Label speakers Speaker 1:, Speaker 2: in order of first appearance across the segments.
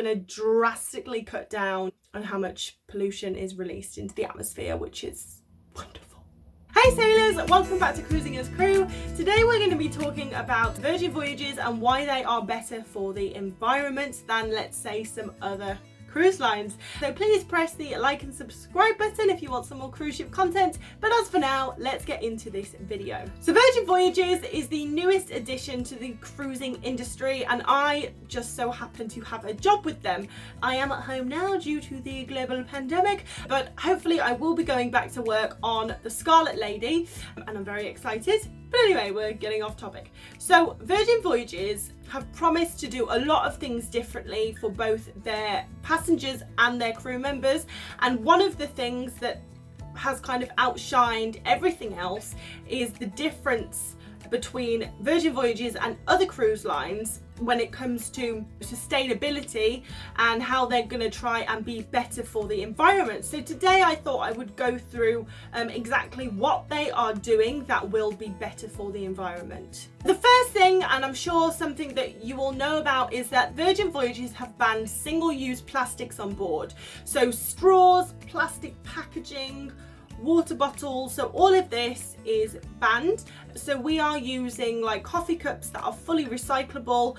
Speaker 1: going to drastically cut down on how much pollution is released into the atmosphere, which is wonderful. Hey sailors, welcome back to Cruising as Crew. Today we're going to be talking about Virgin Voyages and why they are better for the environment than, let's say, some other cruise lines. So please press the like and subscribe button if you want some more cruise ship content, but as for now, let's get into this video. So Virgin Voyages is the newest addition to the cruising industry, and I just so happen to have a job with them. I am at home now due to the global pandemic, but hopefully I will be going back to work on the Scarlet Lady, and I'm very excited. But anyway, we're getting off topic. So Virgin Voyages have promised to do a lot of things differently for both their passengers and their crew members. And one of the things that has kind of outshined everything else is the difference between Virgin Voyages and other cruise lines when it comes to sustainability and how they're going to try and be better for the environment. So today I thought I would go through exactly what they are doing that will be better for the environment. The first thing, and I'm sure something that you all know about, is that Virgin Voyages have banned single-use plastics on board. So straws, plastic packaging, water bottles, so all of this is banned. So we are using like coffee cups that are fully recyclable,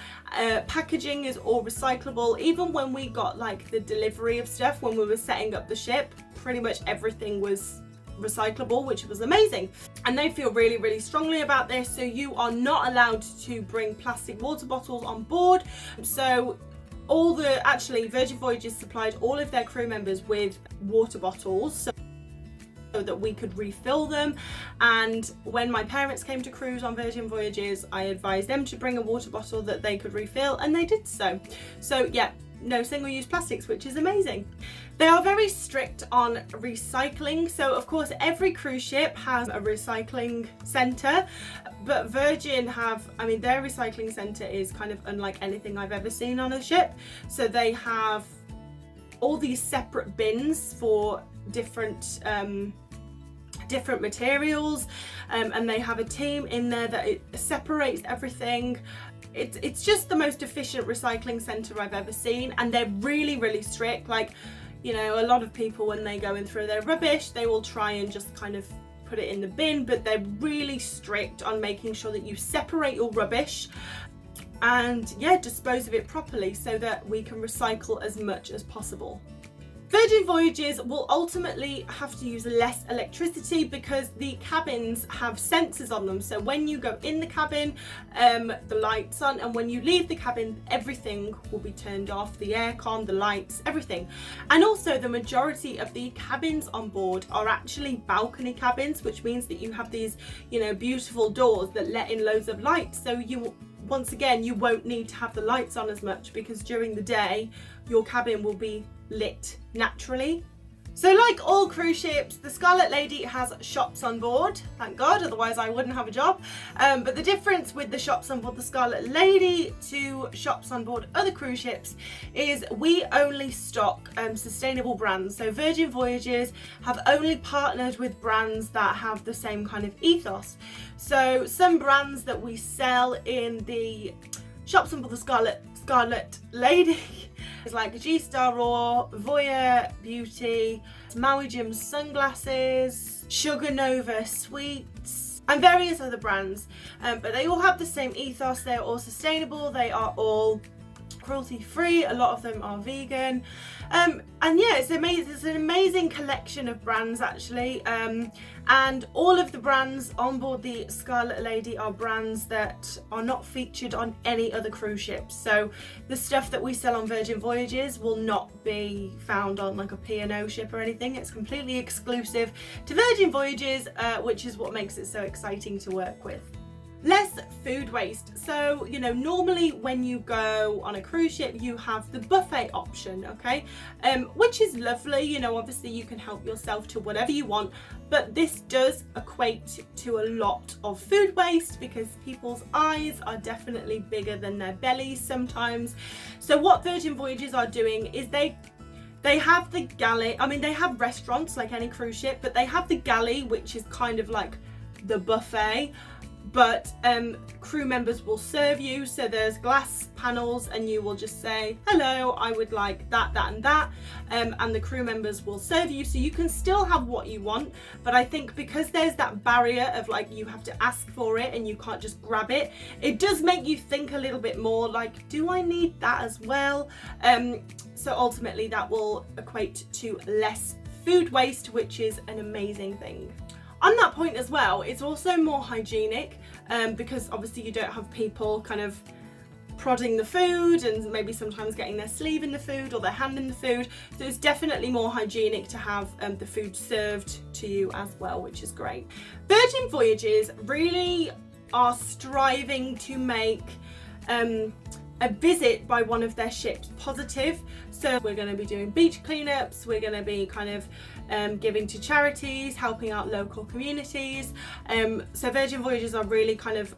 Speaker 1: packaging is all recyclable. Even when we got like the delivery of stuff when we were setting up the ship, pretty much everything was recyclable, which was amazing. And they feel really, really strongly about this. So you are not allowed to bring plastic water bottles on board. So actually Virgin Voyages supplied all of their crew members with water bottles so that we could refill them. And when my parents came to cruise on Virgin Voyages, I advised them to bring a water bottle that they could refill, and they did so. So yeah, no single-use plastics, which is amazing. They are very strict on recycling. So of course every cruise ship has a recycling centre, but Virgin their recycling centre is kind of unlike anything I've ever seen on a ship. So they have all these separate bins for different materials, and they have a team in there that it separates everything. It's just the most efficient recycling centre I've ever seen, and they're really, really strict. Like, you know, a lot of people when they go in through their rubbish, they will try and just kind of put it in the bin, but they're really strict on making sure that you separate your rubbish and dispose of it properly so that we can recycle as much as possible. Virgin Voyages will ultimately have to use less electricity because the cabins have sensors on them. So when you go in the cabin, the lights on, and when you leave the cabin, everything will be turned off, the aircon, the lights, everything. And also the majority of the cabins on board are actually balcony cabins, which means that you have these, you know, beautiful doors that let in loads of light. So once again, you won't need to have the lights on as much because during the day, your cabin will be lit naturally. So like all cruise ships, the Scarlet Lady has shops on board, thank God, otherwise I wouldn't have a job. But the difference with the shops on board the Scarlet Lady to shops on board other cruise ships is we only stock sustainable brands. So Virgin Voyages have only partnered with brands that have the same kind of ethos. So some brands that we sell in the shops on board the Scarlet Lady is like G-Star Raw, Voya Beauty, Maui Jim sunglasses, Sugar Nova sweets, and various other brands. But they all have the same ethos. They're all sustainable. They are all cruelty-free. A lot of them are vegan. And yeah, it's amazing. It's an amazing collection of brands actually. And all of the brands on board the Scarlet Lady are brands that are not featured on any other cruise ships. So the stuff that we sell on Virgin Voyages will not be found on like a P&O ship or anything. It's completely exclusive to Virgin Voyages, which is what makes it so exciting to work with. Less food waste. So, you know, normally when you go on a cruise ship, you have the buffet option, okay? Which is lovely. You know, obviously you can help yourself to whatever you want, but this does equate to a lot of food waste because people's eyes are definitely bigger than their bellies sometimes. So what Virgin Voyages are doing is they have the galley. I mean, they have restaurants like any cruise ship, but they have the galley, which is kind of like the buffet. but crew members will serve you. So there's glass panels and you will just say, hello, I would like that, that and that, and the crew members will serve you. So you can still have what you want, but I think because there's that barrier of like you have to ask for it and you can't just grab it, it does make you think a little bit more like, do I need that as well? So ultimately that will equate to less food waste, which is an amazing thing. On that point as well, it's also more hygienic because obviously you don't have people kind of prodding the food and maybe sometimes getting their sleeve in the food or their hand in the food. So it's definitely more hygienic to have the food served to you as well, which is great. Virgin Voyages really are striving to make a visit by one of their ships positive. So we're going to be doing beach cleanups, we're going to be kind of giving to charities, helping out local communities. So Virgin Voyages are really kind of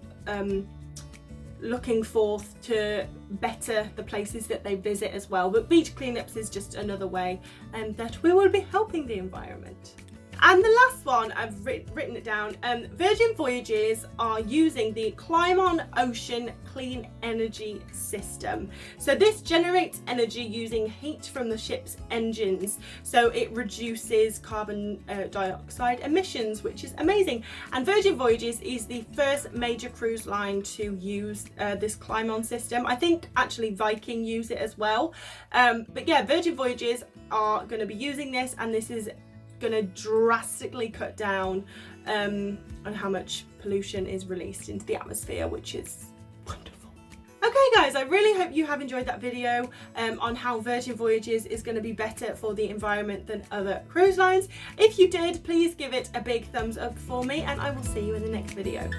Speaker 1: looking forth to better the places that they visit as well. But beach cleanups is just another way that we will be helping the environment. And the last one, I've written it down, Virgin Voyages are using the Climon Ocean Clean Energy System. So this generates energy using heat from the ship's engines. So it reduces carbon dioxide emissions, which is amazing. And Virgin Voyages is the first major cruise line to use this Climon system. I think actually Viking use it as well. But yeah, Virgin Voyages are going to be using this, and this is going to drastically cut down on how much pollution is released into the atmosphere, which is wonderful. Okay guys, I really hope you have enjoyed that video on how Virgin Voyages is going to be better for the environment than other cruise lines. If you did, please give it a big thumbs up for me, and I will see you in the next video.